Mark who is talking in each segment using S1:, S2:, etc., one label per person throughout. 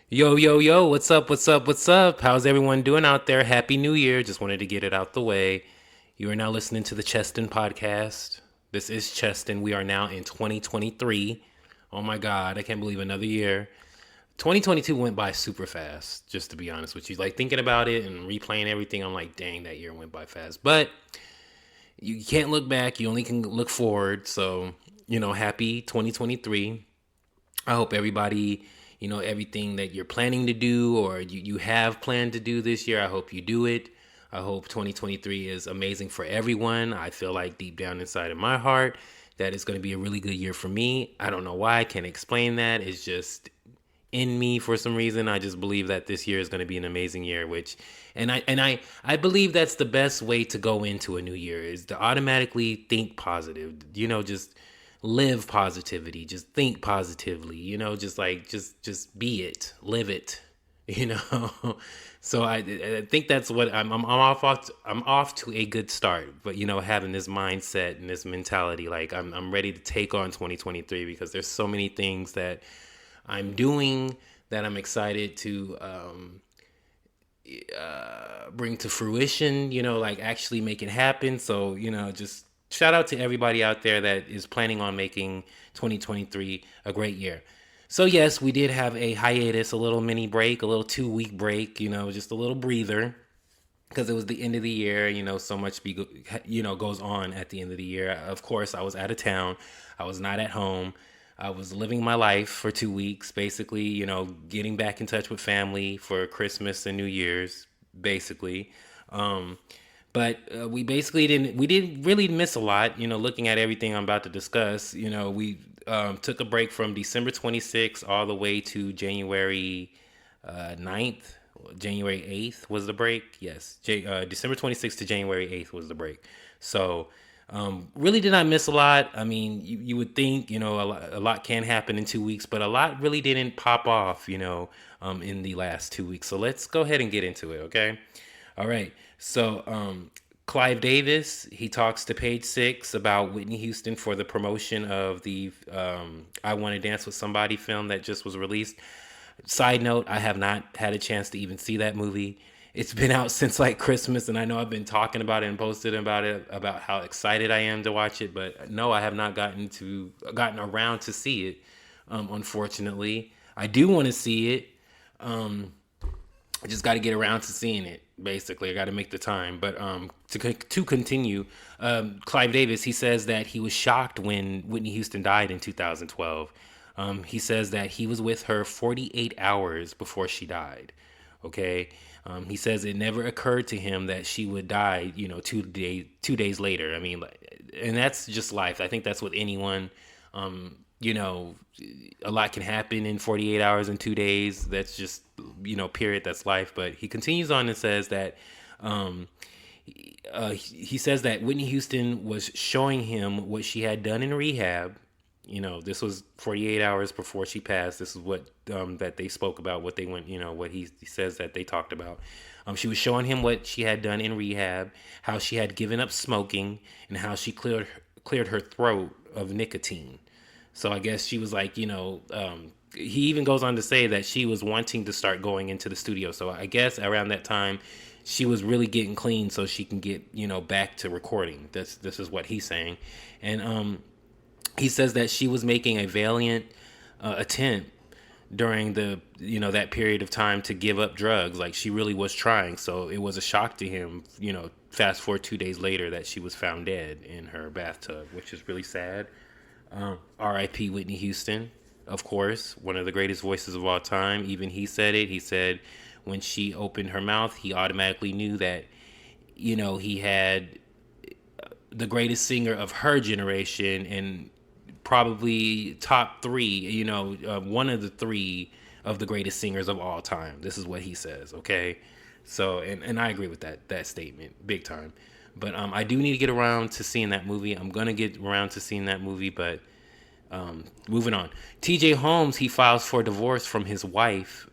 S1: Yo, yo, yo, what's up, what's up, what's up? How's everyone doing out there? Happy New Year. Just wanted to get it out the way. You are now listening to the Cheston podcast. This is Cheston. We are now in 2023. Oh my God, I can't believe another year. 2022 went by super fast, just to be honest with you. Like thinking about it and replaying everything, I'm like, dang, that year went by fast. But you can't look back, you only can look forward. So, happy 2023. I hope everybody, everything that you're planning to do or you have planned to do this year, I hope you do it. I hope 2023 is amazing for everyone. I feel like deep down inside of my heart that it's going to be a really good year for me. I don't know why. I can't explain that. It's just in me for some reason. I just believe that this year is going to be an amazing year, I believe that's the best way to go into a new year is to automatically think positive. Just live positivity, just think positively, just like just be it, live it, you know. So I think that's what I'm off to a good start, but having this mindset and this mentality, like I'm ready to take on 2023 because there's so many things that I'm doing that I'm excited to bring to fruition, like actually make it happen. So, just shout out to everybody out there that is planning on making 2023 a great year. So, yes, we did have a hiatus, a little mini break, a little 2 week break, just a little breather because it was the end of the year. So much goes on at the end of the year. Of course, I was out of town. I was not at home. I was living my life for 2 weeks, basically, getting back in touch with family for Christmas and New Year's, basically. Um, but we didn't really miss a lot, looking at everything I'm about to discuss. We took a break from December 26th all the way to January 9th. January 8th was the break. Yes, December 26th to January 8th was the break. So really did not miss a lot. I mean, you would think, a lot can happen in 2 weeks, but a lot really didn't pop off, in the last 2 weeks. So let's go ahead and get into it, okay? All right. So Clive Davis, he talks to PageSix about Whitney Houston for the promotion of the I Want to Dance with Somebody film that just was released. Side note, I have not had a chance to even see that movie. It's been out since like Christmas, and I know I've been talking about it and posted about it about how excited I am to watch it, but no, I have not gotten around to see it. Unfortunately, I do want to see it. Um, I just got to get around to seeing it. Basically, I got to make the time. But to continue, Clive Davis, he says that he was shocked when Whitney Houston died in 2012. He says that he was with her 48 hours before she died. Okay. He says it never occurred to him that she would die, 2 days later. I mean, and that's just life. I think that's what anyone, you know, a lot can happen in 48 hours and 2 days. That's just, period. That's life. But he continues on and says that, um, he says that Whitney Houston was showing him what she had done in rehab. This was 48 hours before she passed. This is what that they spoke about, what they went, what he says that they talked about. She was showing him what she had done in rehab, how she had given up smoking, and how she cleared her throat of nicotine. So I guess she was like, he even goes on to say that she was wanting to start going into the studio. So I guess around that time, she was really getting clean so she can get, back to recording. This is what he's saying. And he says that she was making a valiant attempt during the that period of time to give up drugs. Like she really was trying. So it was a shock to him, fast forward 2 days later, that she was found dead in her bathtub, which is really sad. R.I.P. Whitney Houston, of course, one of the greatest voices of all time. Even he said it. He said when she opened her mouth, he automatically knew that, he had the greatest singer of her generation and probably top three, one of the three of the greatest singers of all time. This is what he says, okay? So, and I agree with that statement, big time. But I do need to get around to seeing that movie. I'm gonna get around to seeing that movie, but moving on. T.J. Holmes, he files for divorce from his wife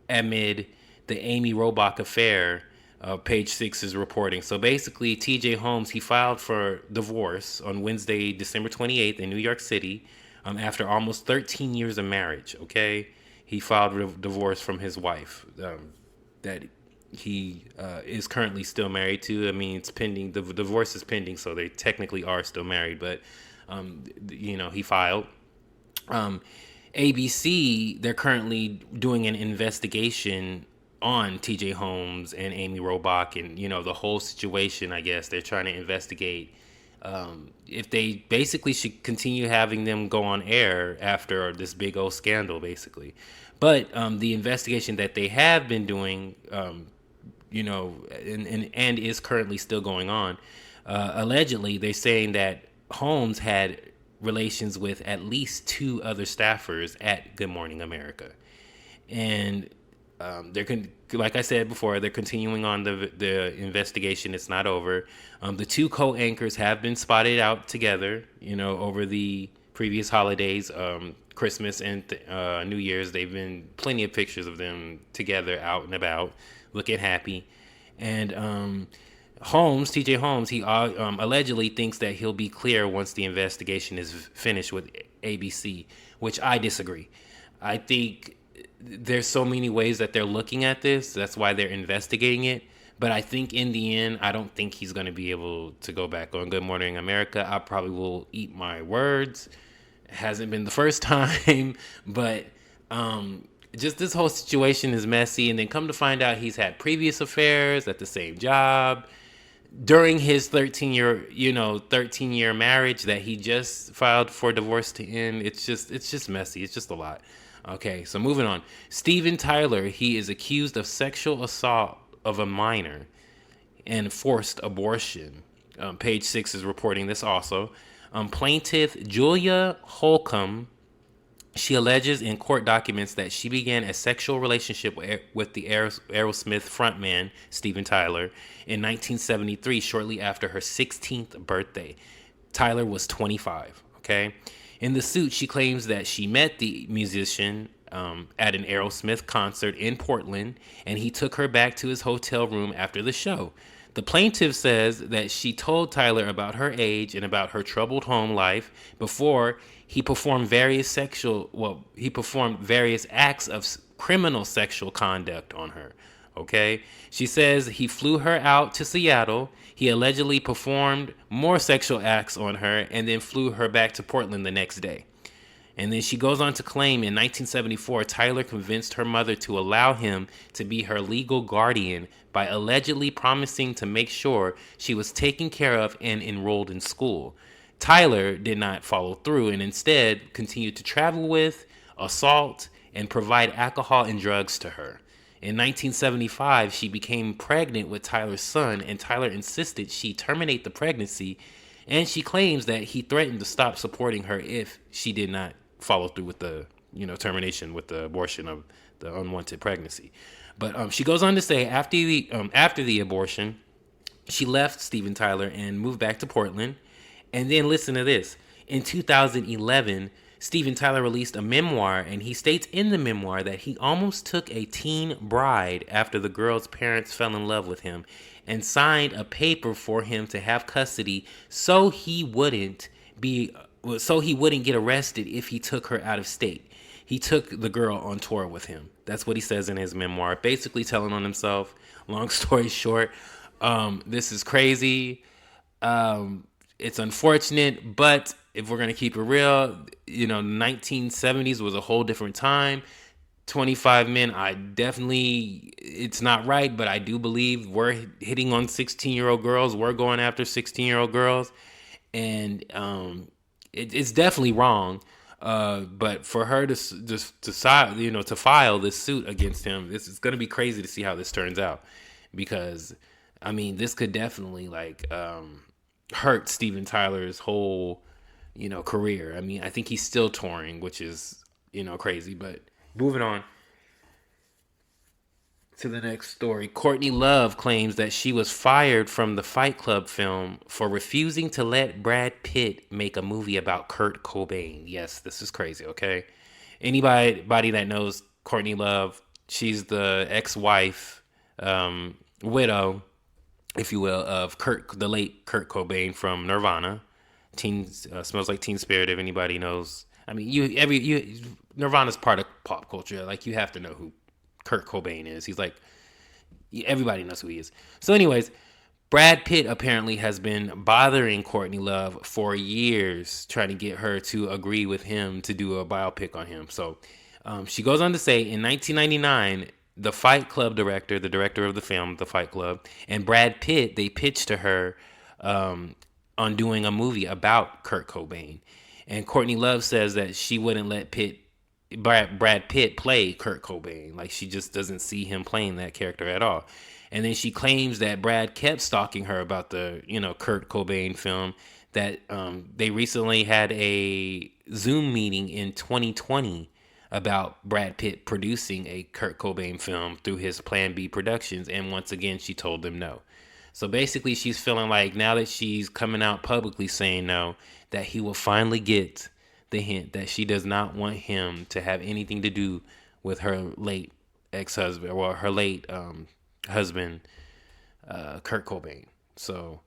S1: amid the Amy Robach affair. PageSix is reporting. So basically, T.J. Holmes, he filed for divorce on Wednesday, December 28th in New York City, after almost 13 years of marriage. Okay, he filed divorce from his wife that he is currently still married to. I mean, it's pending. The divorce is pending, so they technically are still married. But he filed. Um, ABC, they're currently doing an investigation on TJ Holmes and Amy Robach, and the whole situation. I guess they're trying to investigate if they basically should continue having them go on air after this big old scandal, basically. But the investigation that they have been doing, and is currently still going on. Allegedly, they're saying that Holmes had relations with at least two other staffers at Good Morning America, and like I said before, they're continuing on the investigation. It's not over. The two co-anchors have been spotted out together, over the previous holidays, Christmas and New Year's. They've been plenty of pictures of them together out and about, looking happy. And TJ Holmes, he allegedly thinks that he'll be clear once the investigation is finished with ABC, which I disagree. I think there's so many ways that they're looking at this. That's why they're investigating it. But I think in the end, I don't think he's going to be able to go back on Good Morning America. I probably will eat my words. It hasn't been the first time, but just this whole situation is messy. And then come to find out he's had previous affairs at the same job during his 13-year marriage that he just filed for divorce to end. It's just messy. It's just a lot. Okay, so moving on. Steven Tyler, he is accused of sexual assault of a minor and forced abortion. PageSix is reporting this also. Plaintiff Julia Holcomb, she alleges in court documents that she began a sexual relationship with the Aerosmith frontman, Steven Tyler, in 1973, shortly after her 16th birthday. Tyler was 25, okay? In the suit, she claims that she met the musician at an Aerosmith concert in Portland, and he took her back to his hotel room after the show. The plaintiff says that she told Tyler about her age and about her troubled home life before he performed various acts of criminal sexual conduct on her. Okay? She says he flew her out to Seattle. He allegedly performed more sexual acts on her and then flew her back to Portland the next day. And then she goes on to claim in 1974, Tyler convinced her mother to allow him to be her legal guardian by allegedly promising to make sure she was taken care of and enrolled in school. Tyler did not follow through and instead continued to travel with, assault, and provide alcohol and drugs to her. In 1975, she became pregnant with Tyler's son, and Tyler insisted she terminate the pregnancy, and she claims that he threatened to stop supporting her if she did not follow through with the termination with the abortion of the unwanted pregnancy. But she goes on to say after the abortion, she left Steven Tyler and moved back to Portland. And then listen to this. In 2011, Steven Tyler released a memoir, and he states in the memoir that he almost took a teen bride after the girl's parents fell in love with him and signed a paper for him to have custody so he wouldn't get arrested if he took her out of state. He took the girl on tour with him. That's what he says in his memoir, basically telling on himself. Long story short, this is crazy. It's unfortunate, but if we're going to keep it real, 1970s was a whole different time. 25 men, it's not right, but I do believe we're hitting on 16-year-old girls. We're going after 16-year-old girls. And it's definitely wrong. But for her to file this suit against him, it's going to be crazy to see how this turns out. Because, this could definitely, hurt Steven Tyler's whole, career. I think he's still touring, which is, crazy. But moving on to the next story. Courtney Love claims that she was fired from the Fight Club film for refusing to let Brad Pitt make a movie about Kurt Cobain. Yes, this is crazy, okay? Anybody that knows Courtney Love, she's the ex-wife, widow, if you will, of the late Kurt Cobain from Nirvana. Smells Like Teen Spirit, if anybody knows. Nirvana's part of pop culture. Like, you have to know who Kurt Cobain is. He's like, everybody knows who he is. So anyways, Brad Pitt apparently has been bothering Courtney Love for years, trying to get her to agree with him to do a biopic on him. So she goes on to say, in 1999, the Fight Club director, the director of the film, The Fight Club, and Brad Pitt, they pitched to her on doing a movie about Kurt Cobain. And Courtney Love says that she wouldn't let Brad Pitt play Kurt Cobain. Like, she just doesn't see him playing that character at all. And then she claims that Brad kept stalking her about the, Kurt Cobain film, that they recently had a Zoom meeting in 2020 about Brad Pitt producing a Kurt Cobain film through his Plan B Productions. And once again, she told them no. So basically, she's feeling like now that she's coming out publicly saying no, that he will finally get the hint that she does not want him to have anything to do with her late ex-husband, or her late husband, Kurt Cobain. So,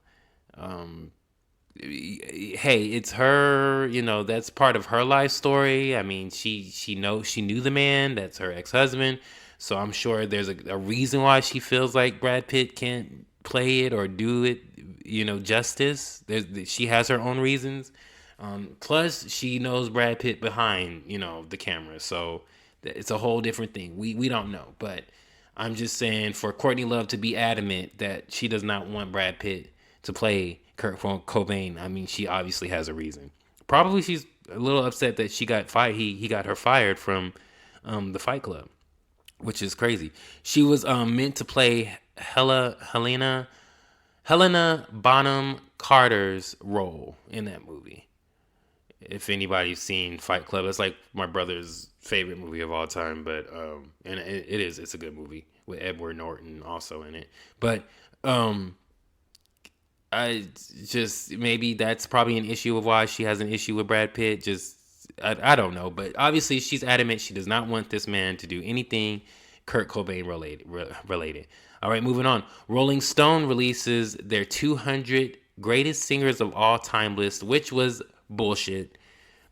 S1: hey, it's her, that's part of her life story. I mean, she knew the man, that's her ex-husband. So I'm sure there's a reason why she feels like Brad Pitt can't play it or do it, justice. She has her own reasons. Plus, she knows Brad Pitt behind, the camera. So it's a whole different thing. We don't know. But I'm just saying, for Courtney Love to be adamant that she does not want Brad Pitt to play Kurt Cobain, I mean, she obviously has a reason. Probably she's a little upset that she got fired. He got her fired from the Fight Club, which is crazy. She was meant to play Helena Bonham Carter's role in that movie. If anybody's seen Fight Club, it's like my brother's favorite movie of all time. But and it's a good movie with Edward Norton also in it. But I just, maybe that's probably an issue of why she has an issue with Brad Pitt. Just I don't know, but obviously she's adamant she does not want this man to do anything Kurt Cobain related. All right, moving on. Rolling Stone releases their 200 greatest singers of all time list, which was bullshit.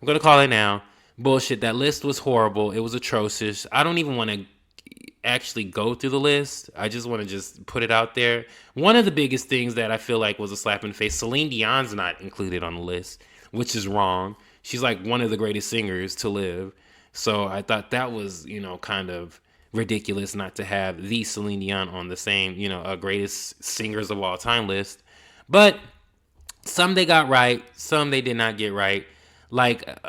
S1: I'm going to call it now. Bullshit. That list was horrible. It was atrocious. I don't even want to actually go through the list. I just want to just put it out there. One of the biggest things that I feel like was a slap in the face, Celine Dion's not included on the list, which is wrong. She's like one of the greatest singers to live. So I thought that was, kind of ridiculous not to have the Celine Dion on the same, greatest singers of all time list. But some they got right, some they did not get right. Like,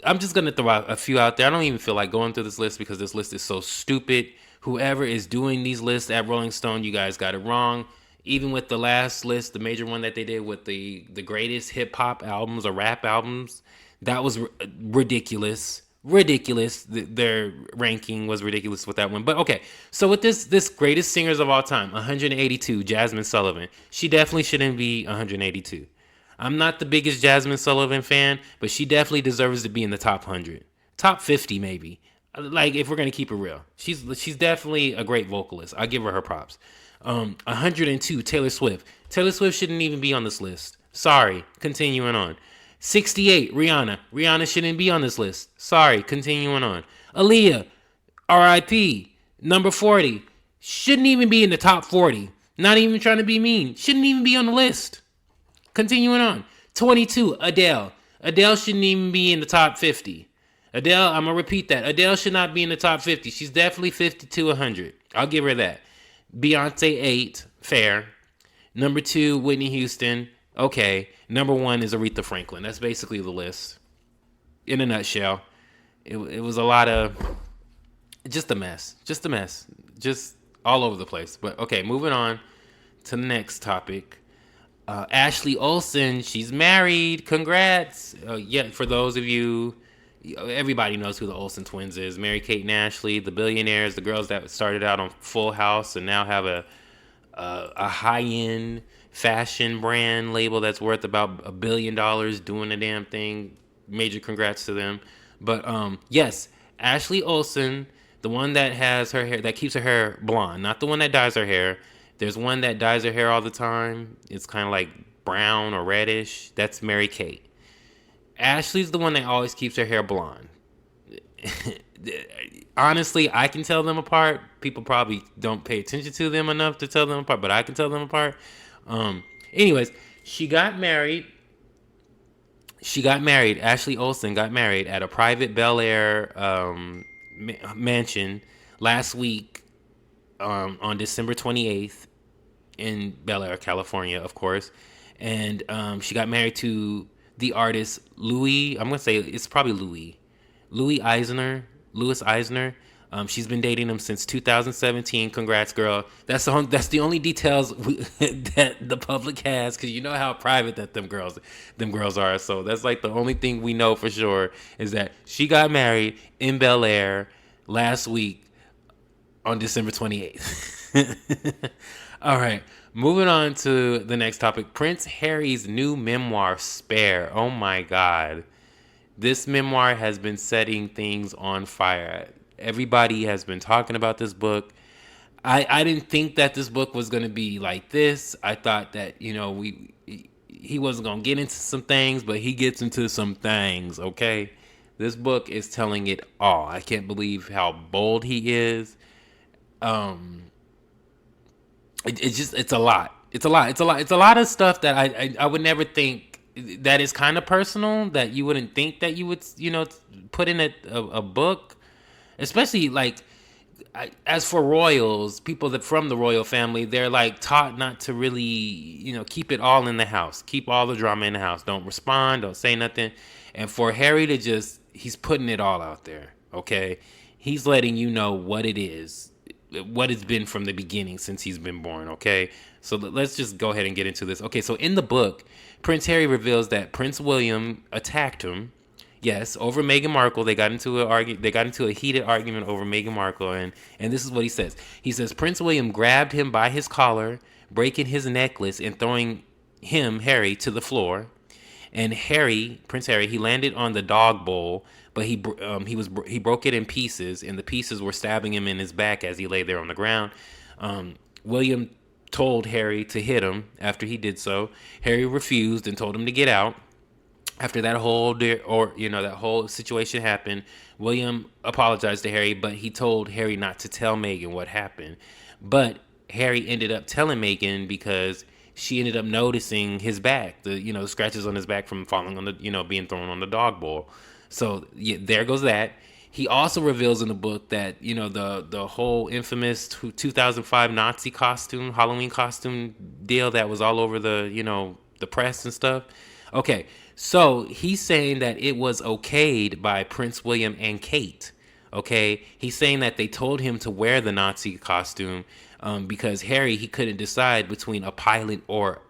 S1: I'm just going to throw out a few out there. I don't even feel like going through this list because this list is so stupid. Whoever is doing these lists at Rolling Stone, you guys got it wrong. Even with the last list, the major one that they did with the greatest hip hop albums or rap albums, that was ridiculous. Their ranking was ridiculous with that one. But okay, so with this greatest singers of all time, 182, Jasmine Sullivan. She definitely shouldn't be 182. I'm not the biggest Jasmine Sullivan fan, but she definitely deserves to be in the top 100. Top 50 maybe. Like, if we're going to keep it real. She's definitely a great vocalist. I give her props. 102, Taylor Swift. Taylor Swift shouldn't even be on this list. Sorry. Continuing on. 68, Rihanna. Rihanna shouldn't be on this list. Sorry. Continuing on. Aaliyah, R.I.P. Number 40. Shouldn't even be in the top 40. Not even trying to be mean. Shouldn't even be on the list. Continuing on. 22, Adele. Adele shouldn't even be in the top 50. Adele, I'm going to repeat that. Adele should not be in the top 50. She's definitely 50 to 100. I'll give her that. Beyonce, 8. Fair. Number 2, Whitney Houston. Okay. Number 1 is Aretha Franklin. That's basically the list. In a nutshell. It was a lot of... Just a mess. Just all over the place. But okay, moving on to the next topic. Ashley Olsen, she's married. Congrats. Yeah, for those of you, everybody knows who the Olsen twins is. Mary-Kate and Ashley, the billionaires, the girls that started out on Full House and now have a high-end fashion brand label that's worth about $1 billion doing the damn thing. Major congrats to them. But yes, Ashley Olsen, the one that has her hair, that keeps her hair blonde, not the one that dyes her hair. There's one that dyes her hair all the time. It's kind of like brown or reddish. That's Mary-Kate. Ashley's the one that always keeps her hair blonde. Honestly, I can tell them apart. People probably don't pay attention to them enough to tell them apart, but I can tell them apart. Um, anyways, she got married. She got married. Ashley Olsen got married at a private Bel Air mansion last week, on December 28th in Bel Air, California, of course. And she got married to the artist Louis. I'm gonna say it's probably Louis Eisner. Louis Eisner. She's been dating him since 2017. Congrats, girl. That's the only details that the public has, because you know how private that them girls are. So that's like the only thing we know for sure is that she got married in Bel Air last week on December 28th. All right, moving on to the next topic. Prince Harry's new memoir, Spare. Oh my God. This memoir has been setting things on fire. Everybody has been talking about this book. I didn't think that this book was going to be like this. I thought that, he wasn't going to get into some things, but he gets into some things, okay? This book is telling it all. I can't believe how bold he is. Um, it's a lot. It's a lot of stuff that I would never think, that is kind of personal, that you wouldn't think that you would, put in a book, especially like, as for royals, people that from the royal family, they're like taught not to really, keep it all in the house, keep all the drama in the house, don't respond, don't say nothing. And for Harry to he's putting it all out there. Okay. He's letting you know what it is, what it's been from the beginning since he's been born. Okay. So let's just go ahead and get into this. Okay. So in the book, Prince Harry reveals that Prince William attacked him. Yes, over Meghan Markle. They got into a heated argument over Meghan Markle, and this is what he says. He says Prince William grabbed him by his collar, breaking his necklace and throwing him, Harry, to the floor. And Prince Harry, he landed on the dog bowl, but he broke it in pieces, and the pieces were stabbing him in his back as he lay there on the ground. William told Harry to hit him. After he did so, Harry refused and told him to get out. After that whole situation happened, William apologized to Harry, but he told Harry not to tell Meghan what happened. But Harry ended up telling Meghan because she ended up noticing his back, the scratches on his back from falling on being thrown on the dog bowl. So yeah, there goes that. He also reveals in the book that the whole infamous 2005 Nazi costume, Halloween costume deal that was all over the press and stuff. Okay, so he's saying that it was okayed by Prince William and Kate. Okay, he's saying that they told him to wear the Nazi costume because Harry, he couldn't decide between a pilot or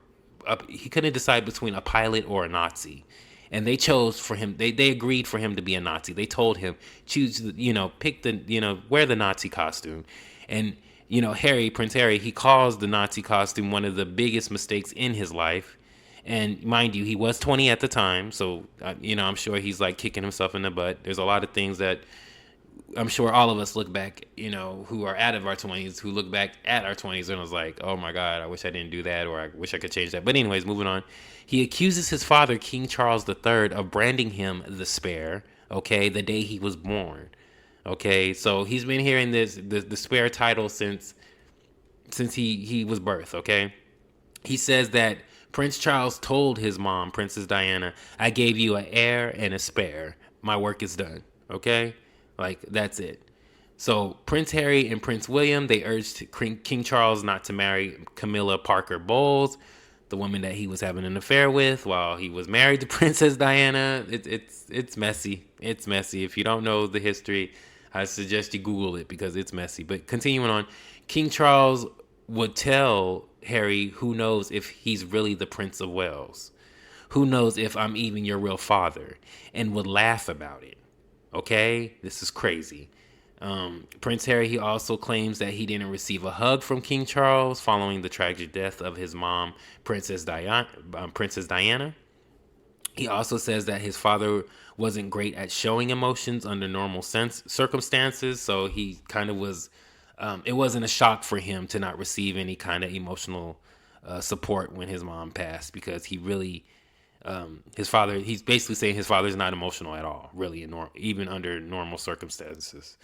S1: a Nazi, and they chose for him. They agreed for him to be a Nazi. They told him choose, pick wear the Nazi costume, and Prince Harry, he calls the Nazi costume one of the biggest mistakes in his life. And mind you, he was 20 at the time, so I'm sure he's like kicking himself in the butt. There's a lot of things that I'm sure all of us look back, who are out of our 20s, who look back at our 20s and was like, oh my God, I wish I didn't do that, or I wish I could change that. But anyways, moving on. He accuses his father, King Charles III, of branding him the Spare, okay, the day he was born. Okay, so he's been hearing the Spare title since he was birthed, okay? He says that Prince Charles told his mom, Princess Diana, I gave you an heir and a spare. My work is done. Okay? Like, that's it. So Prince Harry and Prince William, they urged King Charles not to marry Camilla Parker Bowles, the woman that he was having an affair with while he was married to Princess Diana. It's messy. It's messy. If you don't know the history, I suggest you Google it because it's messy. But continuing on, King Charles would tell Harry, who knows if he's really the Prince of Wales? Who knows if I'm even your real father? And would laugh about it. Okay? This is crazy. Prince Harry, he also claims that he didn't receive a hug from King Charles following the tragic death of his mom, Princess Diana. He also says that his father wasn't great at showing emotions under normal circumstances, so he kind of was... it wasn't a shock for him to not receive any kind of emotional support when his mom passed, because he really His father, he's basically saying his father's not emotional at all, really, even under normal circumstances.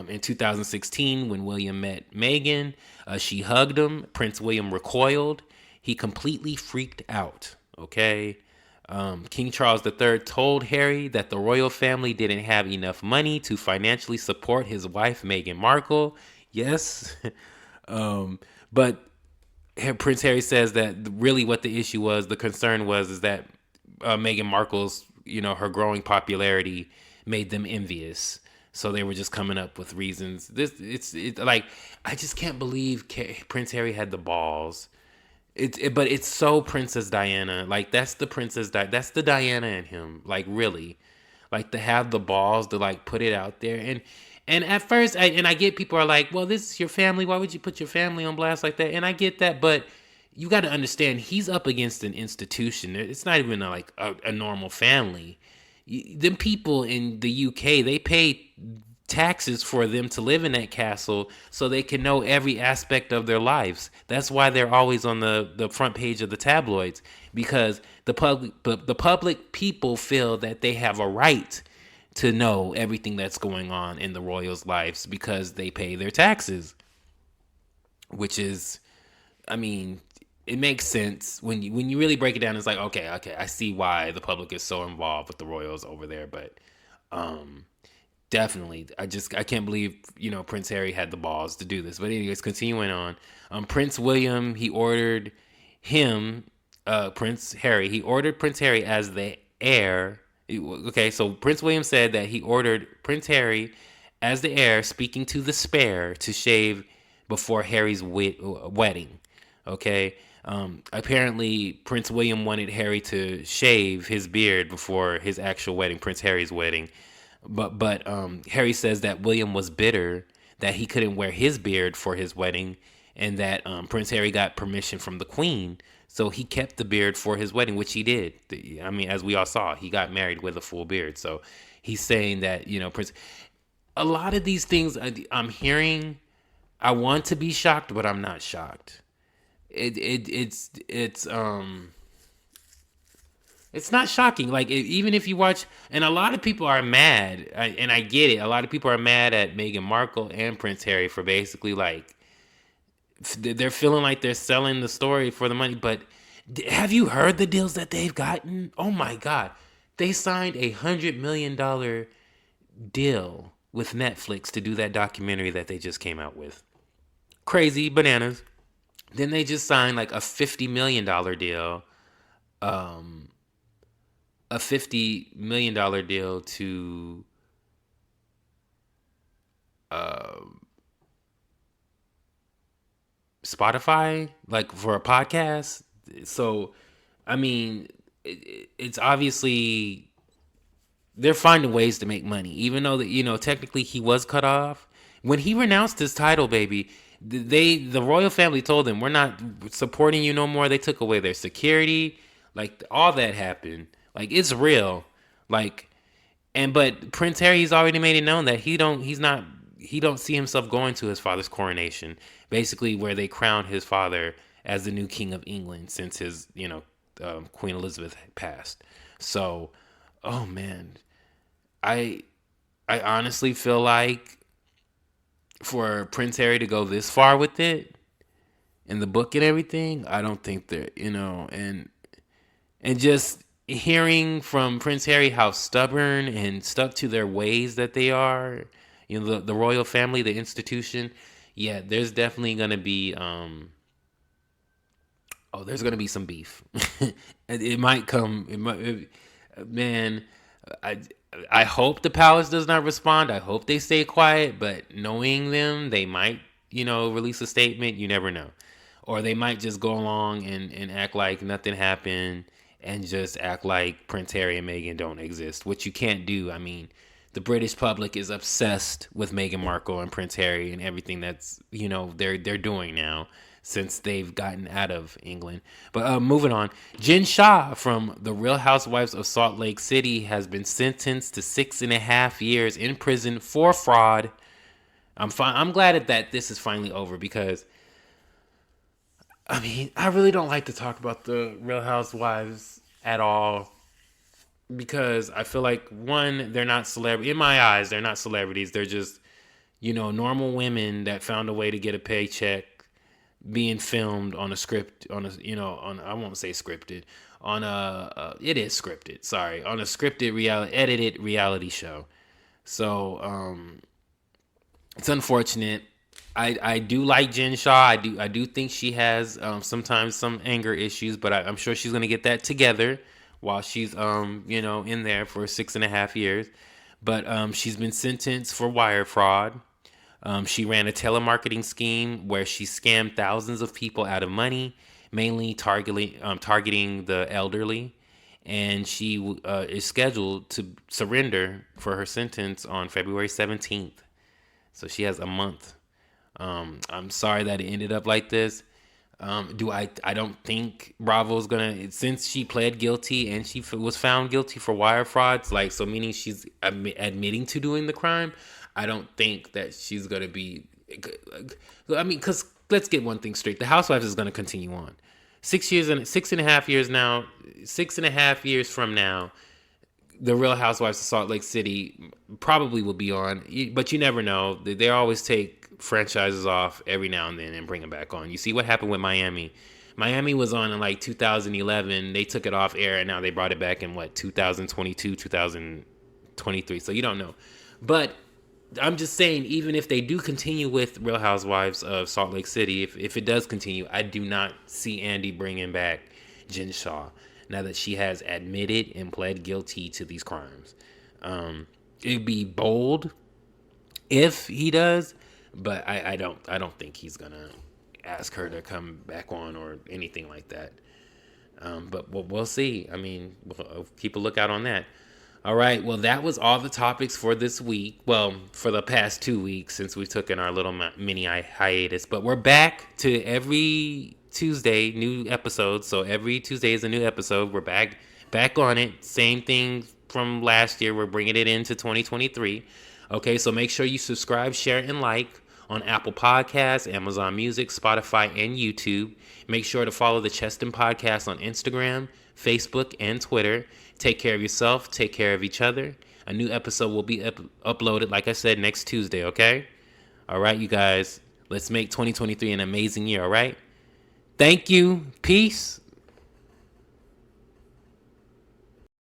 S1: In 2016, when William met Meghan, she hugged him. Prince William recoiled. He completely freaked out. Okay. King Charles III told Harry that the royal family didn't have enough money to financially support his wife, Meghan Markle. Yes. But Prince Harry says that really what the issue was, the concern was, is that Meghan Markle's, her growing popularity made them envious. So they were just coming up with reasons. It's like, I just can't believe Prince Harry had the balls. But it's so Princess Diana. Like, that's that's the Diana in him. Like, really, like, to have the balls to like put it out there. And at first, I get people are like, well, this is your family. Why would you put your family on blast like that? And I get that, but you got to understand, he's up against an institution. It's not even like a normal family. Them people in the UK, they pay taxes for them to live in that castle so they can know every aspect of their lives. That's why they're always on the front page of the tabloids, because the public people feel that they have a right to know everything that's going on in the royals' lives because they pay their taxes, which is, I mean, it makes sense when you really break it down. It's like, okay, I see why the public is so involved with the royals over there. But definitely, I can't believe Prince Harry had the balls to do this. But anyways, continuing on, Prince William, he ordered him, Prince Harry, he ordered Prince Harry as the heir. Okay, so Prince William said that he ordered Prince Harry as the heir, speaking to the spare, to shave before Harry's wedding. Okay. Apparently, Prince William wanted Harry to shave his beard before his actual wedding, Prince Harry's wedding. But Harry says that William was bitter that he couldn't wear his beard for his wedding, and that Prince Harry got permission from the Queen, so he kept the beard for his wedding, which he did. I mean, as we all saw, he got married with a full beard. So he's saying that Prince. A lot of these things I'm hearing, I want to be shocked, but I'm not shocked. It's not shocking. Like, even if you watch, and a lot of people are mad, and I get it. A lot of people are mad at Meghan Markle and Prince Harry for basically, like, they're feeling like they're selling the story for the money. But have you heard the deals that they've gotten? Oh my God. They signed $100 million deal with Netflix to do that documentary that they just came out with. Crazy bananas. Then they just signed like a $50 million deal. A $50 million deal to Spotify, like, for a podcast. So, I mean, it's obviously they're finding ways to make money, even though that technically he was cut off when he renounced his title. Baby, the royal family told him, we're not supporting you no more. They took away their security, like, all that happened. Like, it's real. Like, but Prince Harry's already made it known that he don't see himself going to his father's coronation, basically where they crowned his father as the new king of England since his Queen Elizabeth passed. So, oh man, I honestly feel like for Prince Harry to go this far with it in the book and everything, I don't think that and just hearing from Prince Harry how stubborn and stuck to their ways that they are, the royal family, the institution. Yeah, there's definitely gonna be there's gonna be some beef. It might come. Man, I hope the palace does not respond. I hope they stay quiet. But knowing them, they might release a statement. You never know, or they might just go along and act like nothing happened and just act like Prince Harry and Meghan don't exist, which you can't do. I mean, the British public is obsessed with Meghan Markle and Prince Harry and everything that's they're doing now since they've gotten out of England. But moving on, Jen Shah from The Real Housewives of Salt Lake City has been sentenced to 6.5 years in prison for fraud. I'm glad that this is finally over, because I mean, I really don't like to talk about the Real Housewives at all, because I feel like, one, they're not celebrity in my eyes. They're not celebrities. They're just, normal women that found a way to get a paycheck being filmed on a script, on a, on, I won't say scripted, on it is scripted, sorry, on a scripted edited reality show. So it's unfortunate. I do like Jen Shaw. I do think she has sometimes some anger issues, but I'm sure she's gonna get that together while she's in there for 6.5 years. But she's been sentenced for wire fraud. She ran a telemarketing scheme where she scammed thousands of people out of money, mainly targeting the elderly. And she is scheduled to surrender for her sentence on February 17th. So she has a month. I'm sorry that it ended up like this. I don't think Bravo's gonna, since she pled guilty and she was found guilty for wire frauds, like, so meaning she's admitting to doing the crime. I don't think that she's gonna be. I mean, because let's get one thing straight: the Housewives is gonna continue on. 6.5 years now. 6.5 years from now, the Real Housewives of Salt Lake City probably will be on, but you never know. They always take franchises off every now and then and bring them back on. You see what happened with Miami. Miami was on in like 2011. They took it off air and now they brought it back in 2022, 2023. So you don't know. But I'm just saying, even if they do continue with Real Housewives of Salt Lake City, if it does continue, I do not see Andy bringing back Jen Shaw now that she has admitted and pled guilty to these crimes. It'd be bold if he does, but I don't think he's gonna ask her to come back on or anything like that. But we'll see. I mean, we'll keep a lookout on that. All right. Well, that was all the topics for this week. Well, for the past 2 weeks since we took in our little mini hiatus. But we're back to every Tuesday, new episodes. So every Tuesday is a new episode. We're back on it. Same thing from last year. We're bringing it into 2023. Okay. So make sure you subscribe, share, and like on Apple Podcasts, Amazon Music, Spotify, and YouTube. Make sure to follow the Cheston Podcast on Instagram, Facebook, and Twitter. Take care of yourself. Take care of each other. A new episode will be uploaded, like I said, next Tuesday, okay? All right, you guys. Let's make 2023 an amazing year, all right? Thank you. Peace.